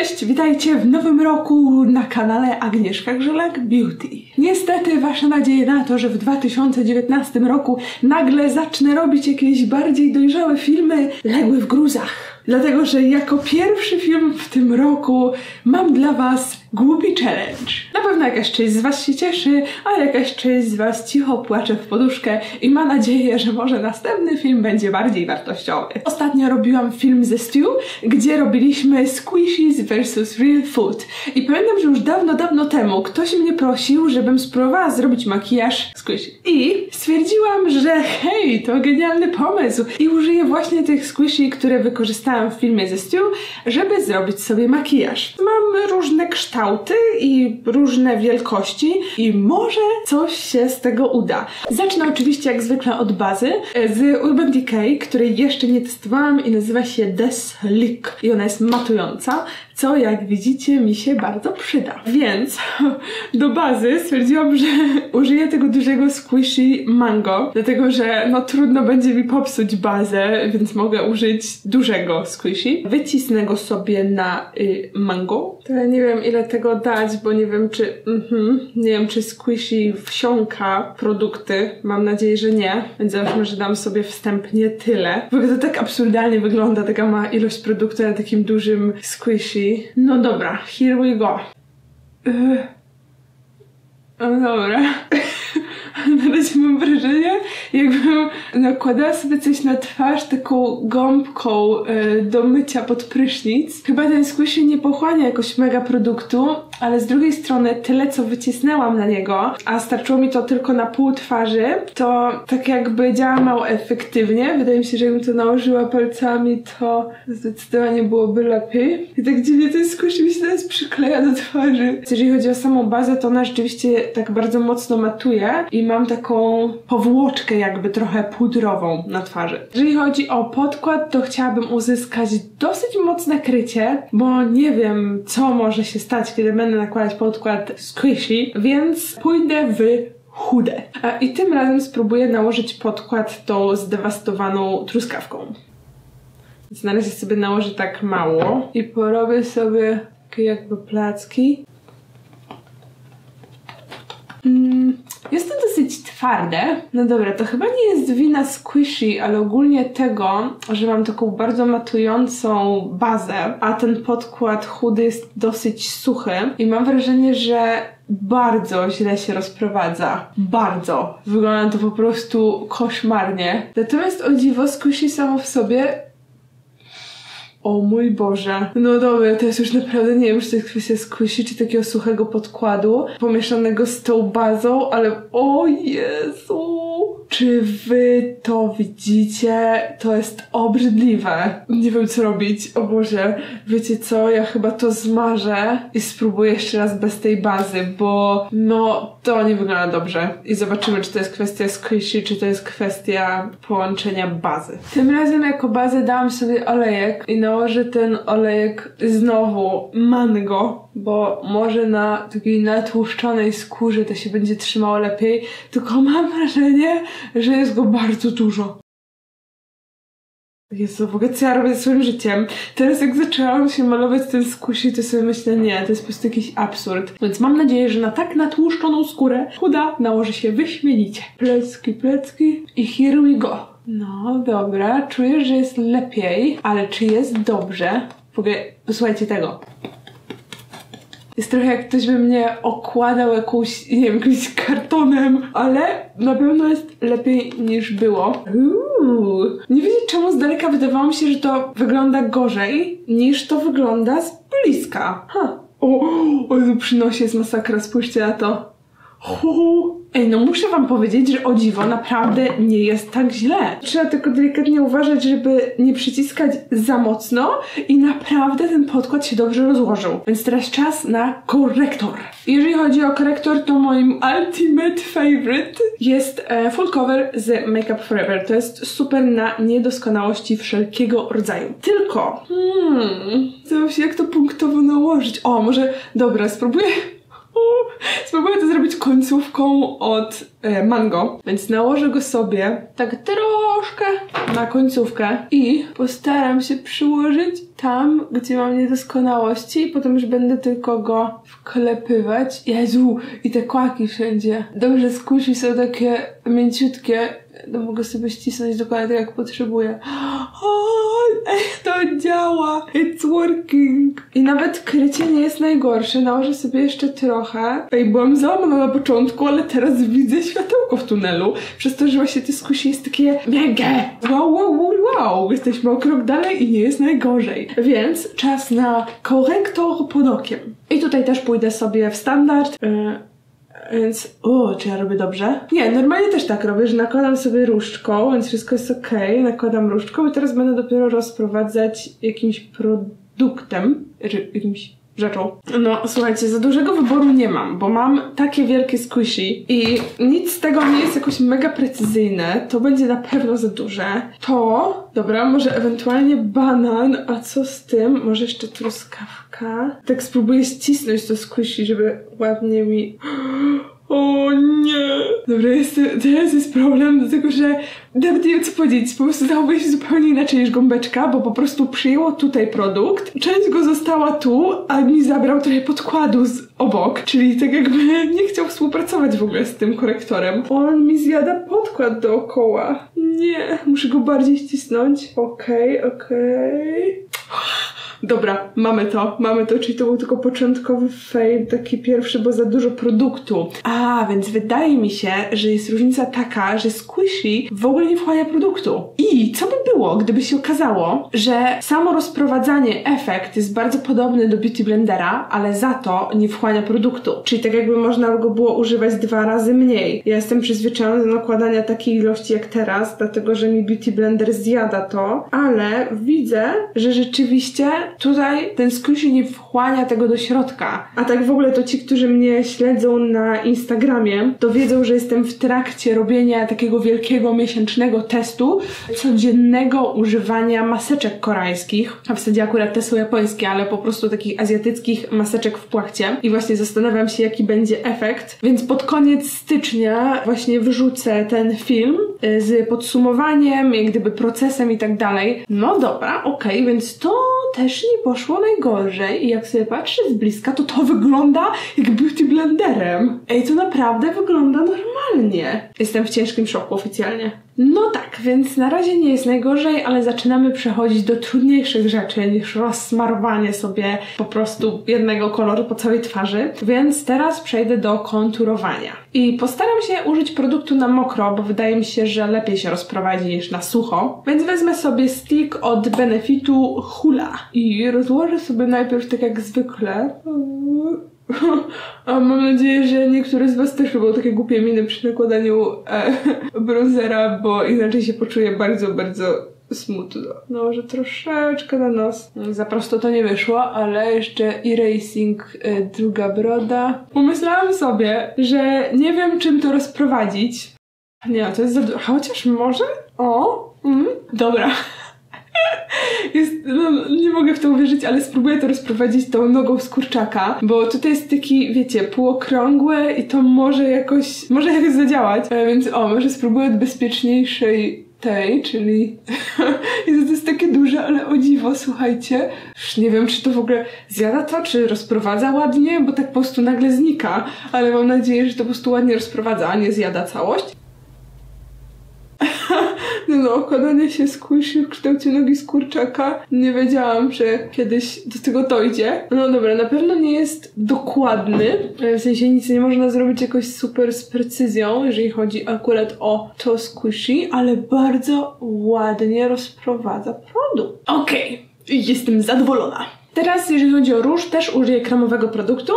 Cześć, witajcie w nowym roku na kanale Agnieszka Grzelak Beauty. Niestety wasze nadzieje na to, że w 2019 roku nagle zacznę robić jakieś bardziej dojrzałe filmy, legły w gruzach. Dlatego, że jako pierwszy film w tym roku mam dla was głupi challenge. Na pewno jakaś część z was się cieszy, a jakaś część z was cicho płacze w poduszkę i ma nadzieję, że może następny film będzie bardziej wartościowy. Ostatnio robiłam film ze Stu, gdzie robiliśmy squishies vs real food. I pamiętam, że już dawno temu ktoś mnie prosił, żebym spróbowała zrobić makijaż squishy. I stwierdziłam, że hej, to genialny pomysł. I użyję właśnie tych squishy, które wykorzystałam w filmie ze Stu, żeby zrobić sobie makijaż. Mam różne kształty i różne wielkości i może coś się z tego uda. Zacznę oczywiście jak zwykle od bazy z Urban Decay, której jeszcze nie testowałam i nazywa się The Slick i ona jest matująca, co jak widzicie mi się bardzo przyda. Więc do bazy stwierdziłam, że użyję tego dużego squishy mango, dlatego że no trudno będzie mi popsuć bazę, więc mogę użyć dużego squishy. Wycisnę go sobie na mango. To ja nie wiem ile tego dać, bo nie wiem czy nie wiem czy squishy wsiąka produkty. Mam nadzieję, że nie. Więc załóżmy, że dam sobie wstępnie tyle. W ogóle to tak absurdalnie wygląda, taka mała ilość produktu na takim dużym squishy. No dobra, here we go. No dobra. Na razie mam wrażenie, jakbym nakładała sobie coś na twarz taką gąbką do mycia pod prysznic. Chyba ten squishy nie pochłania jakoś mega produktu, ale z drugiej strony tyle co wycisnęłam na niego, a starczyło mi to tylko na pół twarzy, to tak jakby działa mało efektywnie. Wydaje mi się, że jakbym to nałożyła palcami, to zdecydowanie byłoby lepiej. I tak dziwnie ten squishy mi się teraz przykleja do twarzy. Jeżeli chodzi o samą bazę, to ona rzeczywiście tak bardzo mocno matuje i mam taką powłoczkę jakby trochę pudrową na twarzy. Jeżeli chodzi o podkład, to chciałabym uzyskać dosyć mocne krycie, bo nie wiem co może się stać, kiedy będę nakładać podkład squishy, więc pójdę w chude. I tym razem spróbuję nałożyć podkład tą zdewastowaną truskawką. Więc na razie sobie nałożę tak mało i porobię sobie takie jakby placki. Jest to dosyć twarde. No dobra, to chyba nie jest wina squishy, ale ogólnie tego, że mam taką bardzo matującą bazę, a ten podkład chudy jest dosyć suchy i mam wrażenie, że bardzo źle się rozprowadza. Bardzo. Wygląda to po prostu koszmarnie. Natomiast o dziwo squishy samo w sobie... O mój Boże. No dobra, to jest już naprawdę, nie wiem, czy to jest kwestia squishy, czy takiego suchego podkładu pomieszanego z tą bazą, ale o Jezu! Czy wy to widzicie? To jest obrzydliwe. Nie wiem co robić. O Boże. Wiecie co? Ja chyba to zmarzę i spróbuję jeszcze raz bez tej bazy, bo no to nie wygląda dobrze. I zobaczymy, czy to jest kwestia squishy, czy to jest kwestia połączenia bazy. Tym razem jako bazę dałam sobie olejek i nałożę ten olejek znowu mango, bo może na takiej natłuszczonej skórze to się będzie trzymało lepiej, tylko mam wrażenie, że jest go bardzo dużo. Jezu, w ogóle co ja robię ze swoim życiem? Teraz jak zaczęłam się malować ten squishy, to sobie myślę, nie, to jest po prostu jakiś absurd. Więc mam nadzieję, że na tak natłuszczoną skórę chuda nałoży się wyśmienicie. Plecki i here we go. No dobra, czuję, że jest lepiej, ale czy jest dobrze? W ogóle posłuchajcie tego. Jest trochę jak ktoś by mnie okładał jakąś, nie wiem, jakimś kartonem, ale na pewno jest lepiej niż było. Nie wiecie czemu z daleka wydawało mi się, że to wygląda gorzej niż to wygląda z bliska. O, przy nosie jest masakra, spójrzcie na to. Ej, no muszę wam powiedzieć, że o dziwo naprawdę nie jest tak źle. Trzeba tylko delikatnie uważać, żeby nie przyciskać za mocno i naprawdę ten podkład się dobrze rozłożył. Więc teraz czas na korektor. Jeżeli chodzi o korektor, to moim ultimate favorite jest full cover z Make Up For Ever. To jest super na niedoskonałości wszelkiego rodzaju. Tylko, zastanawiam się jak to punktowo nałożyć. O, może, dobra, spróbuję Spróbuję to zrobić końcówką od mango, więc nałożę go sobie tak troszkę na końcówkę i postaram się przyłożyć tam, gdzie mam niedoskonałości i potem już będę tylko go wklepywać. Jezu, i te kłaki wszędzie. Dobrze, squishy są takie mięciutkie, no mogę sobie ścisnąć dokładnie tak, jak potrzebuję. To działa! It's working! I nawet krycie nie jest najgorsze. Nałożę sobie jeszcze trochę. Byłam załamana na początku, ale teraz widzę światełko w tunelu. Przez to, że właśnie te squishy jest takie miękkie. Wow! Jesteśmy o krok dalej i nie jest najgorzej. Więc czas na korektor pod okiem. I tutaj też pójdę sobie w standard. Więc, czy ja robię dobrze? Nie, normalnie też tak robię, że nakładam sobie różdżką, więc wszystko jest okej. Nakładam różdżką i teraz będę dopiero rozprowadzać jakimś produktem, czy jakimś rzeczą. No, słuchajcie, za dużego wyboru nie mam, bo mam takie wielkie squishy i nic z tego nie jest jakoś mega precyzyjne. To będzie na pewno za duże. Dobra, może ewentualnie banan, a co z tym? Może jeszcze truskawka? Tak spróbuję ścisnąć to squishy, żeby ładnie mi... O nie! Dobra, teraz jest problem, dlatego że nawet nie wiem co powiedzieć, po prostu zachowuje się zupełnie inaczej niż gąbeczka, bo po prostu przyjęło tutaj produkt, część go została tu, a mi zabrał trochę podkładu obok, czyli tak jakby nie chciał współpracować w ogóle z tym korektorem. On mi zjada podkład dookoła. Nie, muszę go bardziej ścisnąć. Okej. Dobra, mamy to, czyli to był tylko początkowy fail, taki pierwszy, bo za dużo produktu. Więc wydaje mi się, że jest różnica taka, że squishy w ogóle nie wchłania produktu. I co by było, gdyby się okazało, że samo rozprowadzanie efekt jest bardzo podobny do Beauty Blendera, ale za to nie wchłania produktu. Czyli tak jakby można go było używać 2 razy mniej. Ja jestem przyzwyczajona do nakładania takiej ilości jak teraz, dlatego że mi Beauty Blender zjada to, ale widzę, że rzeczywiście tutaj ten squishy nie wchłania tego do środka. A tak w ogóle to ci, którzy mnie śledzą na Instagramie, to wiedzą, że jestem w trakcie robienia takiego wielkiego miesięcznego testu codziennego używania maseczek koreańskich. A w zasadzie akurat te są japońskie, ale po prostu takich azjatyckich maseczek w płachcie. I właśnie zastanawiam się, jaki będzie efekt. Więc pod koniec stycznia właśnie wrzucę ten film z podsumowaniem, jak gdyby procesem i tak dalej. No dobra, okej, więc to też nie poszło najgorzej i jak sobie patrzę z bliska, to wygląda jak Beauty Blenderem. To naprawdę wygląda normalnie. Jestem w ciężkim szoku oficjalnie. No tak, więc na razie nie jest najgorzej, ale zaczynamy przechodzić do trudniejszych rzeczy niż rozsmarowanie sobie po prostu jednego koloru po całej twarzy. Więc teraz przejdę do konturowania. I postaram się użyć produktu na mokro, bo wydaje mi się, że lepiej się rozprowadzi niż na sucho. Więc wezmę sobie stick od Benefitu Hula i rozłożę sobie najpierw tak jak zwykle. A mam nadzieję, że niektóre z was też robią takie głupie miny przy nakładaniu bronzera, bo inaczej się poczuję bardzo smutno. Nałożę troszeczkę na nos. Za prosto to nie wyszło, ale jeszcze erasing druga broda. Pomyślałam sobie, że nie wiem czym to rozprowadzić. Nie, to jest za dużo. Chociaż może? Dobra. Nie mogę w to uwierzyć, ale spróbuję to rozprowadzić tą nogą z kurczaka, bo tutaj jest taki, wiecie, półokrągłe i to może jakoś zadziałać, więc może spróbuję od bezpieczniejszej tej, czyli to jest takie duże, ale o dziwo, słuchajcie, już nie wiem, czy to w ogóle zjada to, czy rozprowadza ładnie, bo tak po prostu nagle znika, ale mam nadzieję, że to po prostu ładnie rozprowadza, a nie zjada całość. Okładanie się squishy w kształcie nogi z kurczaka. Nie wiedziałam, że kiedyś do tego dojdzie. No dobra, na pewno nie jest dokładny. W sensie nic nie można zrobić jakoś super z precyzją, jeżeli chodzi akurat o to squishy, ale bardzo ładnie rozprowadza produkt. Okej, jestem zadowolona. Teraz, jeżeli chodzi o róż, też użyję kremowego produktu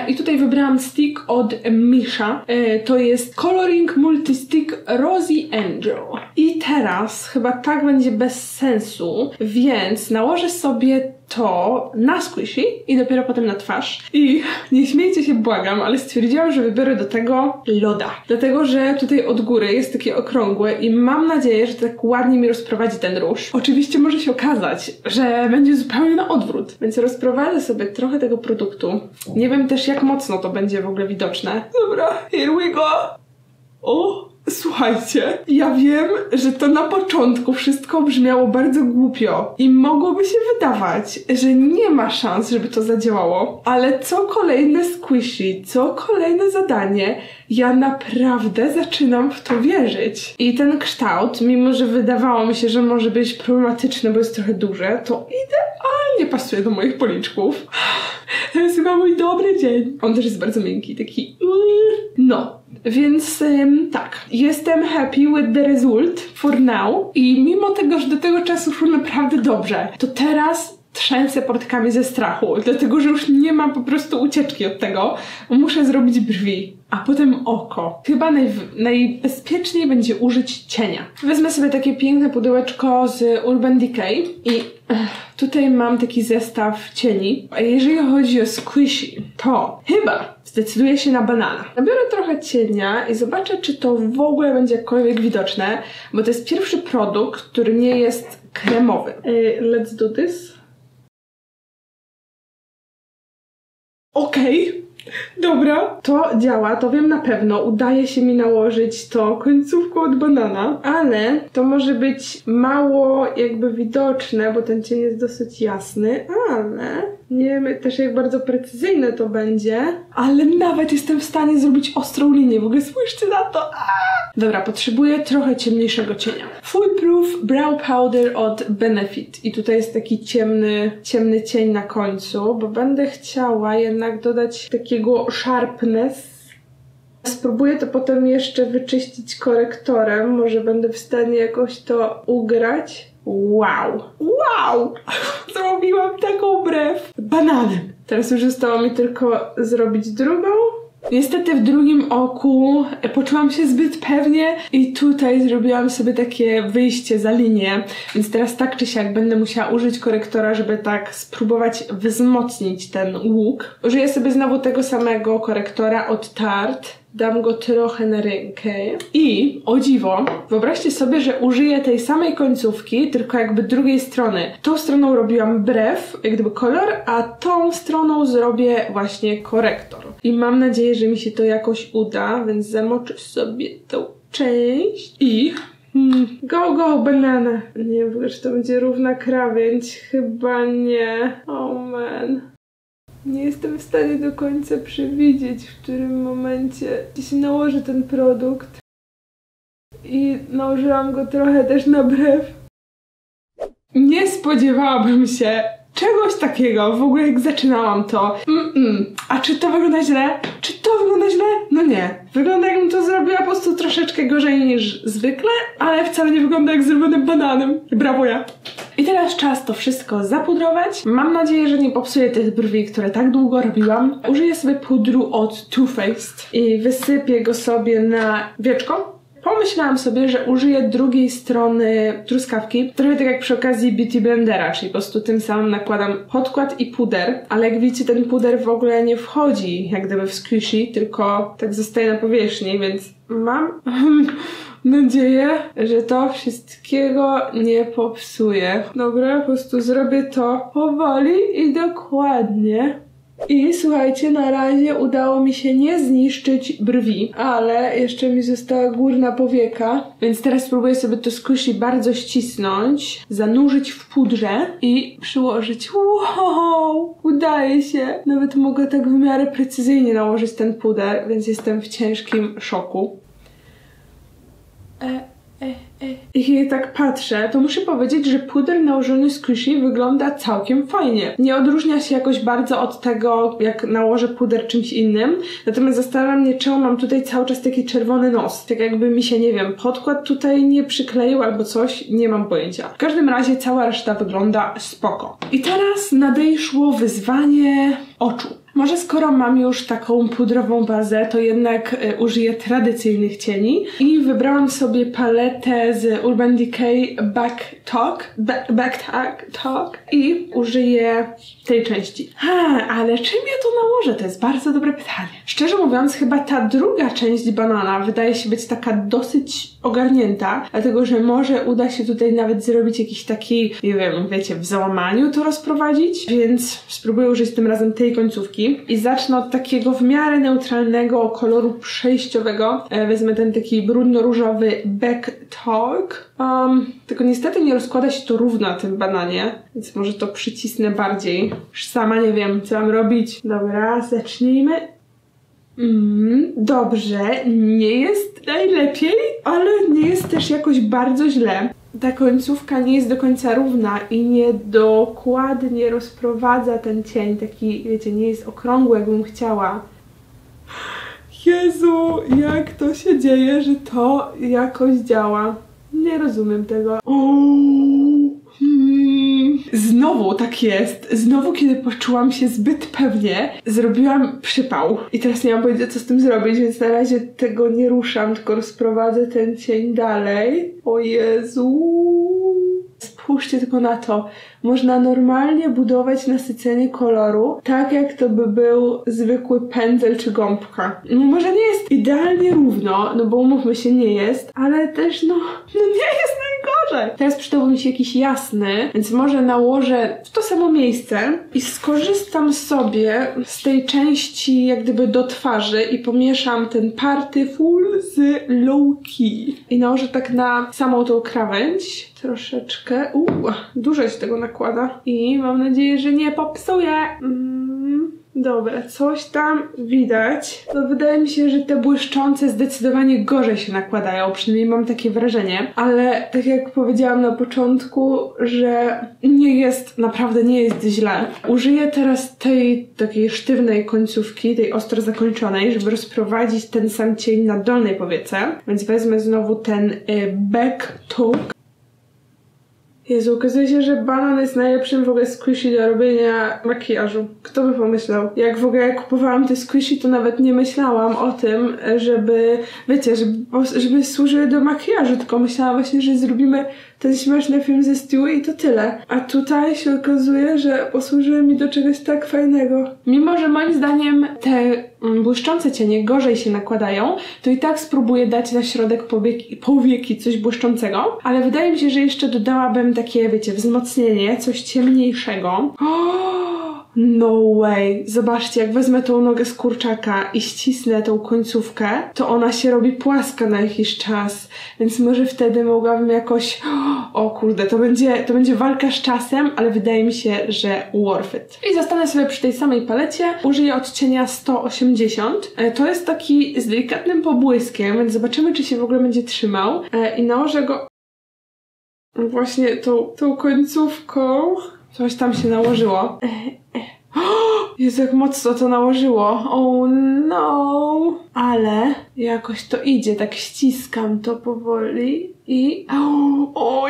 i tutaj wybrałam stick od Misha. To jest Coloring Multi-Stick Rosy Angel. I teraz chyba tak będzie bez sensu, więc nałożę sobie to na squishy i dopiero potem na twarz. I nie śmiejcie się, błagam, ale stwierdziłam, że wybiorę do tego loda. Dlatego, że tutaj od góry jest takie okrągłe i mam nadzieję, że tak ładnie mi rozprowadzi ten róż. Oczywiście może się okazać, że będzie zupełnie na odwrót, więc rozprowadzę sobie trochę tego produktu. Nie wiem też, jak mocno to będzie w ogóle widoczne. Dobra, here we go! O! Słuchajcie, ja wiem, że to na początku wszystko brzmiało bardzo głupio i mogłoby się wydawać, że nie ma szans, żeby to zadziałało, ale co kolejne squishy, co kolejne zadanie, ja naprawdę zaczynam w to wierzyć. I ten kształt, mimo że wydawało mi się, że może być problematyczny, bo jest trochę duże, to idealnie pasuje do moich policzków. To jest chyba mój dobry dzień. On też jest bardzo miękki, taki... No, więc tak. Jestem happy with the result for now. I mimo tego, że do tego czasu szło naprawdę dobrze, to teraz trzęsę portkami ze strachu, dlatego, że już nie mam po prostu ucieczki od tego. Muszę zrobić brwi, a potem oko. Chyba najbezpieczniej będzie użyć cienia. Wezmę sobie takie piękne pudełeczko z Urban Decay i tutaj mam taki zestaw cieni. A jeżeli chodzi o squishy, to chyba zdecyduję się na banana. Nabiorę trochę cienia i zobaczę, czy to w ogóle będzie jakkolwiek widoczne, bo to jest pierwszy produkt, który nie jest kremowy. Let's do this. Okej, dobra, to działa, to wiem na pewno. Udaje się mi nałożyć to końcówką od banana, ale to może być mało jakby widoczne, bo ten cień jest dosyć jasny, ale nie wiem też, jak bardzo precyzyjne to będzie, ale nawet jestem w stanie zrobić ostrą linię. W ogóle spójrzcie na to. Dobra, potrzebuję trochę ciemniejszego cienia. Foolproof Brow Powder od Benefit. I tutaj jest taki ciemny cień na końcu, bo będę chciała jednak dodać takiego sharpness. Spróbuję to potem jeszcze wyczyścić korektorem. Może będę w stanie jakoś to ugrać. Wow! Wow! Zrobiłam taką brew bananem. Teraz już zostało mi tylko zrobić drugą. Niestety w drugim oku poczułam się zbyt pewnie i tutaj zrobiłam sobie takie wyjście za linię, więc teraz tak czy siak będę musiała użyć korektora, żeby tak spróbować wzmocnić ten łuk. Użyję sobie znowu tego samego korektora od Tarte. Dam go trochę na rękę i, o dziwo, wyobraźcie sobie, że użyję tej samej końcówki, tylko jakby drugiej strony. Tą stroną robiłam brew, jak gdyby kolor, a tą stroną zrobię właśnie korektor. I mam nadzieję, że mi się to jakoś uda, więc zamoczę sobie tą część i... Go, banana! Nie wiem w ogóle, czy to będzie równa krawędź. Chyba nie. Oh man. Nie jestem w stanie do końca przewidzieć, w którym momencie się nałoży ten produkt. I nałożyłam go trochę też na brew. Nie spodziewałabym się czegoś takiego, w ogóle jak zaczynałam to. A czy to wygląda źle? Czy to wygląda źle? No nie. Wygląda, jakbym to zrobiła po prostu troszeczkę gorzej niż zwykle, ale wcale nie wygląda jak zrobionym bananem. Brawo ja. I teraz czas to wszystko zapudrować. Mam nadzieję, że nie popsuję tych brwi, które tak długo robiłam. Użyję sobie pudru od Too Faced i wysypię go sobie na wieczko. Pomyślałam sobie, że użyję drugiej strony truskawki, trochę tak jak przy okazji Beauty Blendera, czyli po prostu tym samym nakładam podkład i puder, ale jak widzicie, ten puder w ogóle nie wchodzi jak gdyby w squishy, tylko tak zostaje na powierzchni, więc mam nadzieję, że to wszystkiego nie popsuje. Dobra, po prostu zrobię to powoli i dokładnie. I słuchajcie, na razie udało mi się nie zniszczyć brwi, ale jeszcze mi została górna powieka, więc teraz spróbuję sobie to squishy bardzo ścisnąć, zanurzyć w pudrze i przyłożyć. Wow, udaje się. Nawet mogę tak w miarę precyzyjnie nałożyć ten puder, więc jestem w ciężkim szoku. I kiedy tak patrzę, to muszę powiedzieć, że puder nałożony squishy wygląda całkiem fajnie. Nie odróżnia się jakoś bardzo od tego, jak nałożę puder czymś innym. Natomiast zastanawiam mnie, czemu mam tutaj cały czas taki czerwony nos. Tak jakby mi się, nie wiem, podkład tutaj nie przykleił albo coś, nie mam pojęcia. W każdym razie cała reszta wygląda spoko. I teraz nadejszło wyzwanie oczu. Może skoro mam już taką pudrową bazę, to jednak użyję tradycyjnych cieni i wybrałam sobie paletę z Urban Decay Back Talk i użyję tej części. Ale czym ja to nałożę? To jest bardzo dobre pytanie. Szczerze mówiąc, chyba ta druga część banana wydaje się być taka dosyć ogarnięta, dlatego że może uda się tutaj nawet zrobić jakiś taki, nie wiem, wiecie, w załamaniu to rozprowadzić, więc spróbuję użyć tym razem tej końcówki i zacznę od takiego w miarę neutralnego koloru przejściowego. Wezmę ten taki brudno-różowy Back Talk. Tylko niestety nie rozkłada się to równo na tym bananie, więc może to przycisnę bardziej. Już sama nie wiem, co mam robić. Dobra, zacznijmy. Dobrze, nie jest najlepiej, ale nie jest też jakoś bardzo źle. Ta końcówka nie jest do końca równa i nie dokładnie rozprowadza ten cień, taki, wiecie, nie jest okrągły, jakbym chciała. Jezu, jak to się dzieje, że to jakoś działa? Nie rozumiem tego. Znowu tak jest. Znowu, kiedy poczułam się zbyt pewnie, zrobiłam przypał. I teraz nie mam pojęcia, co z tym zrobić, więc na razie tego nie ruszam, tylko rozprowadzę ten cień dalej. O Jezu. Spójrzcie tylko na to. Można normalnie budować nasycenie koloru, tak jak to by był zwykły pędzel czy gąbka. No może nie jest idealnie równo, no bo umówmy się, nie jest, ale też no nie jest najgorzej. Teraz przydałby mi się jakiś jasny, więc może nałożę w to samo miejsce i skorzystam sobie z tej części jak gdyby do twarzy i pomieszam ten party full z low key. I nałożę tak na samą tą krawędź. Troszeczkę. Dużo się tego nakłada. I mam nadzieję, że nie popsuję. Dobra, coś tam widać. To wydaje mi się, że te błyszczące zdecydowanie gorzej się nakładają. Przynajmniej mam takie wrażenie. Ale tak jak powiedziałam na początku, że nie jest, naprawdę nie jest źle. Użyję teraz tej takiej sztywnej końcówki, tej ostro zakończonej, żeby rozprowadzić ten sam cień na dolnej powiece. Więc wezmę znowu ten Back Talk. Jezu, okazuje się, że banan jest najlepszym w ogóle squishy do robienia makijażu. Kto by pomyślał? Jak w ogóle kupowałam te squishy, to nawet nie myślałam o tym, żeby, wiecie, żeby służyły do makijażu, tylko myślałam właśnie, że zrobimy ten śmieszny film ze Stewie i to tyle. A tutaj się okazuje, że posłużyły mi do czegoś tak fajnego. Mimo, że moim zdaniem te błyszczące cienie gorzej się nakładają, to i tak spróbuję dać na środek powieki coś błyszczącego, ale wydaje mi się, że jeszcze dodałabym takie, wiecie, wzmocnienie, coś ciemniejszego. No way! Zobaczcie, jak wezmę tą nogę z kurczaka i ścisnę tą końcówkę, to ona się robi płaska na jakiś czas, więc może wtedy mogłabym jakoś... O kurde, to będzie walka z czasem, ale wydaje mi się, że worth it. I zostanę sobie przy tej samej palecie. Użyję odcienia 180. To jest taki z delikatnym pobłyskiem, więc zobaczymy, czy się w ogóle będzie trzymał. I nałożę go właśnie tą końcówką. Coś tam się nałożyło. Jezu, jak mocno to nałożyło. Oh no. Ale jakoś to idzie, tak ściskam to powoli i... O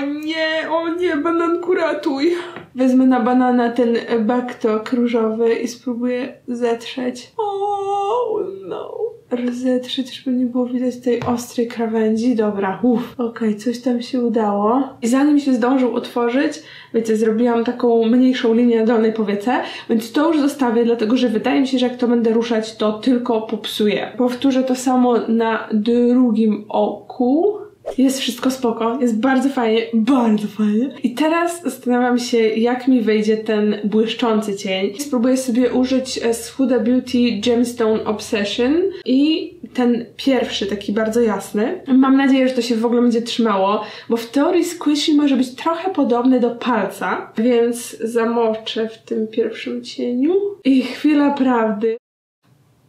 nie, bananku ratuj. Wezmę na banana ten backtalk różowy i spróbuję zetrzeć. Oh no. Rozetrzeć, żeby nie było widać tej ostrej krawędzi. Dobra, Okej, coś tam się udało. I zanim się zdążył otworzyć, wiecie, zrobiłam taką mniejszą linię na dolnej powiece, więc to już zostawię, dlatego że wydaje mi się, że jak to będę ruszać, to tylko popsuję. Powtórzę to samo na drugim oku. Jest wszystko spoko, jest bardzo fajnie, bardzo fajnie. I teraz zastanawiam się, jak mi wyjdzie ten błyszczący cień. Spróbuję sobie użyć z Huda Beauty Gemstone Obsession i ten pierwszy, taki bardzo jasny. Mam nadzieję, że to się w ogóle będzie trzymało, bo w teorii squishy może być trochę podobny do palca, więc zamoczę w tym pierwszym cieniu. I chwila prawdy.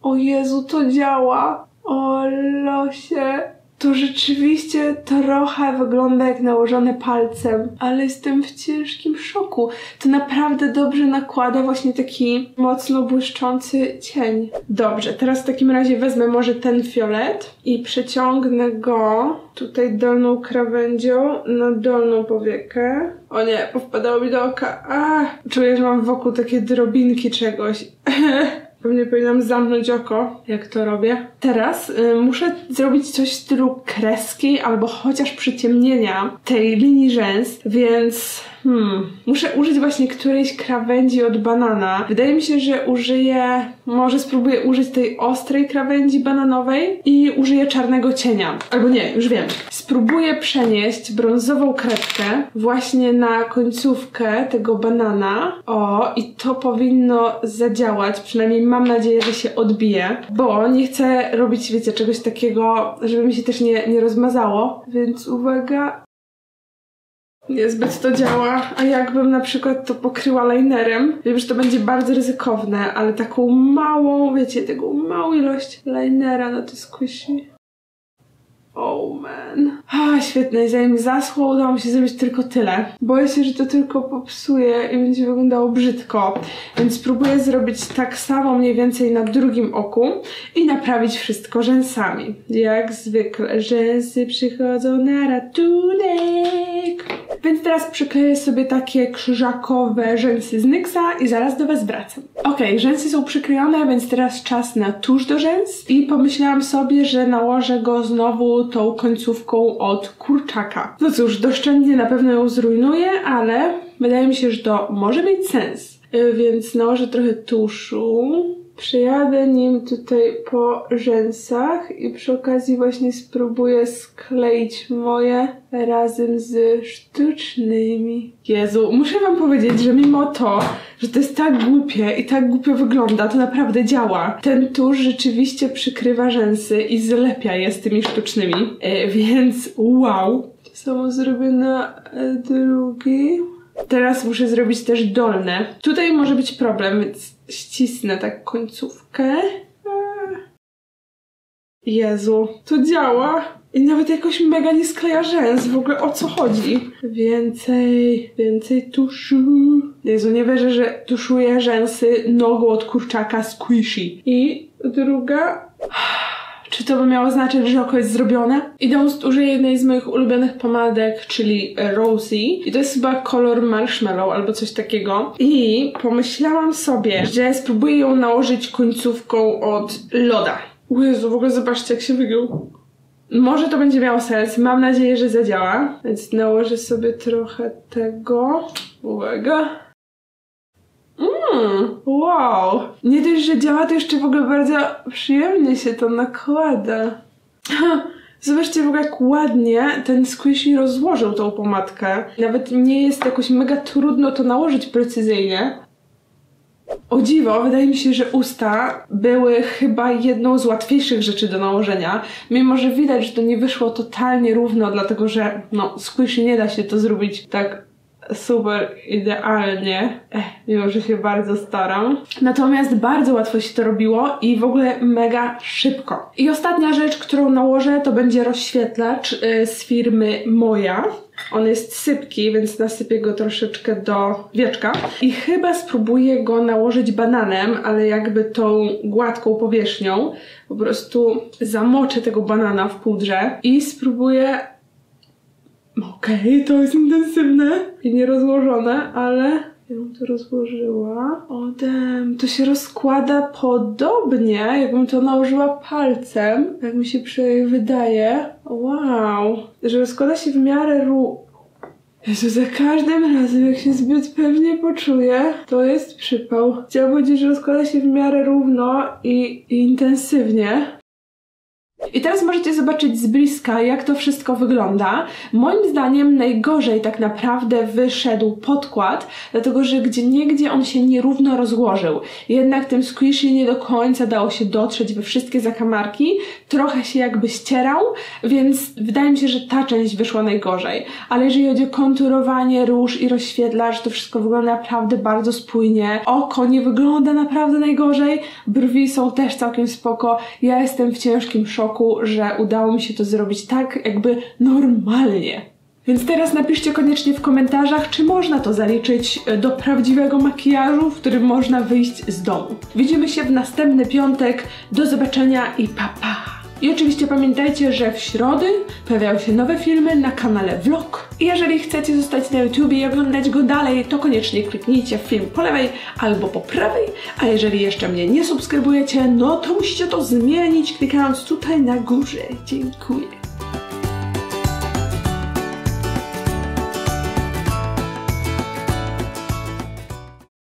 O Jezu, to działa! O losie! To rzeczywiście trochę wygląda jak nałożone palcem, ale jestem w ciężkim szoku. To naprawdę dobrze nakłada właśnie taki mocno błyszczący cień. Dobrze, teraz w takim razie wezmę może ten fiolet i przeciągnę go tutaj dolną krawędzią na dolną powiekę. O nie, powpadało mi do oka. Czuję, że mam wokół takie drobinki czegoś. Pewnie powinnam zamknąć oko, jak to robię. Teraz muszę zrobić coś w stylu kreski albo chociaż przyciemnienia tej linii rzęs, więc muszę użyć właśnie którejś krawędzi od banana. Wydaje mi się, że może spróbuję użyć tej ostrej krawędzi bananowej i użyję czarnego cienia. Albo nie, już wiem. Spróbuję przenieść brązową kredkę właśnie na końcówkę tego banana. O, i to powinno zadziałać. Przynajmniej mam nadzieję, że się odbije, bo nie chcę robić, wiecie, czegoś takiego, żeby mi się też nie rozmazało. Więc uwaga. Niezbyt to działa, a jakbym na przykład to pokryła linerem, wiem, że to będzie bardzo ryzykowne, ale taką małą, wiecie, taką małą ilość linera na to squishy. Oh man. Świetnie, zanim zaschło, udało mi się zrobić tylko tyle. Boję się, że to tylko popsuje i będzie wyglądało brzydko, więc spróbuję zrobić tak samo mniej więcej na drugim oku i naprawić wszystko rzęsami. Jak zwykle, rzęsy przychodzą na ratunek. Więc teraz przykleję sobie takie krzyżakowe rzęsy z NYX-a i zaraz do was wracam. Okej, rzęsy są przyklejone, więc teraz czas na tusz do rzęs i pomyślałam sobie, że nałożę go znowu tą końcówką od kurczaka. No cóż, doszczętnie na pewno ją zrujnuję, ale wydaje mi się, że to może mieć sens. Więc nałożę trochę tuszu. Przejadę nim tutaj po rzęsach i przy okazji właśnie spróbuję skleić moje razem z sztucznymi. Jezu, muszę wam powiedzieć, że mimo to, że to jest tak głupie i tak głupio wygląda, to naprawdę działa. Ten tusz rzeczywiście przykrywa rzęsy i zlepia je z tymi sztucznymi, więc wow. To samo zrobię na drugi. Teraz muszę zrobić też dolne. Tutaj może być problem, więc ścisnę tak końcówkę. Jezu, to działa. I nawet jakoś mega nie skleja rzęs. W ogóle o co chodzi? Więcej tuszu. Jezu, nie wierzę, że tuszuję rzęsy nogą od kurczaka squishy. I druga... Czy to by miało znaczyć, że oko jest zrobione? Idąc użyję jednej z moich ulubionych pomadek, czyli Rosy. I to jest chyba kolor marshmallow albo coś takiego. I pomyślałam sobie, że spróbuję ją nałożyć końcówką od loda. Jezu, w ogóle zobaczcie, jak się wygiął. Może to będzie miało sens. Mam nadzieję, że zadziała. Więc nałożę sobie trochę tego. Uwaga. Wow. Nie dość, że działa, to jeszcze w ogóle bardzo przyjemnie się to nakłada. Zobaczcie w ogóle, jak ładnie ten squishy rozłożył tą pomadkę. Nawet nie jest jakoś mega trudno to nałożyć precyzyjnie. O dziwo, wydaje mi się, że usta były chyba jedną z łatwiejszych rzeczy do nałożenia. Mimo że widać, że to nie wyszło totalnie równo, dlatego że squishy nie da się to zrobić tak super idealnie, mimo że się bardzo staram. Natomiast bardzo łatwo się to robiło i w ogóle mega szybko. I ostatnia rzecz, którą nałożę, to będzie rozświetlacz z firmy Moja. On jest sypki, więc nasypię go troszeczkę do wieczka. I chyba spróbuję go nałożyć bananem, ale jakby tą gładką powierzchnią. Po prostu zamoczę tego banana w pudrze i spróbuję... Okej, to jest intensywne i nierozłożone, ale ja bym to rozłożyła. To się rozkłada podobnie, jakbym to nałożyła palcem, jak mi się przynajmniej wydaje. Wow, że rozkłada się w miarę Jezu, za każdym razem, jak się zbyt pewnie poczuję, to jest przypał. Chciałam powiedzieć, że rozkłada się w miarę równo i intensywnie. I teraz możecie zobaczyć z bliska, jak to wszystko wygląda. Moim zdaniem najgorzej tak naprawdę wyszedł podkład, dlatego że gdzieniegdzie on się nierówno rozłożył. Jednak tym squishy nie do końca dało się dotrzeć we wszystkie zakamarki, trochę się jakby ścierał, więc wydaje mi się, że ta część wyszła najgorzej. Ale jeżeli chodzi o konturowanie, róż i rozświetlacz, to wszystko wygląda naprawdę bardzo spójnie. Oko nie wygląda naprawdę najgorzej, brwi są też całkiem spoko. Ja jestem w ciężkim szoku, że udało mi się to zrobić tak jakby normalnie. Więc teraz napiszcie koniecznie w komentarzach, czy można to zaliczyć do prawdziwego makijażu, w którym można wyjść z domu. Widzimy się w następny piątek. Do zobaczenia i pa pa! I oczywiście pamiętajcie, że w środy pojawiają się nowe filmy na kanale Vlog. I jeżeli chcecie zostać na YouTubie i oglądać go dalej, to koniecznie kliknijcie w film po lewej albo po prawej. A jeżeli jeszcze mnie nie subskrybujecie, no to musicie to zmienić, klikając tutaj na górze. Dziękuję.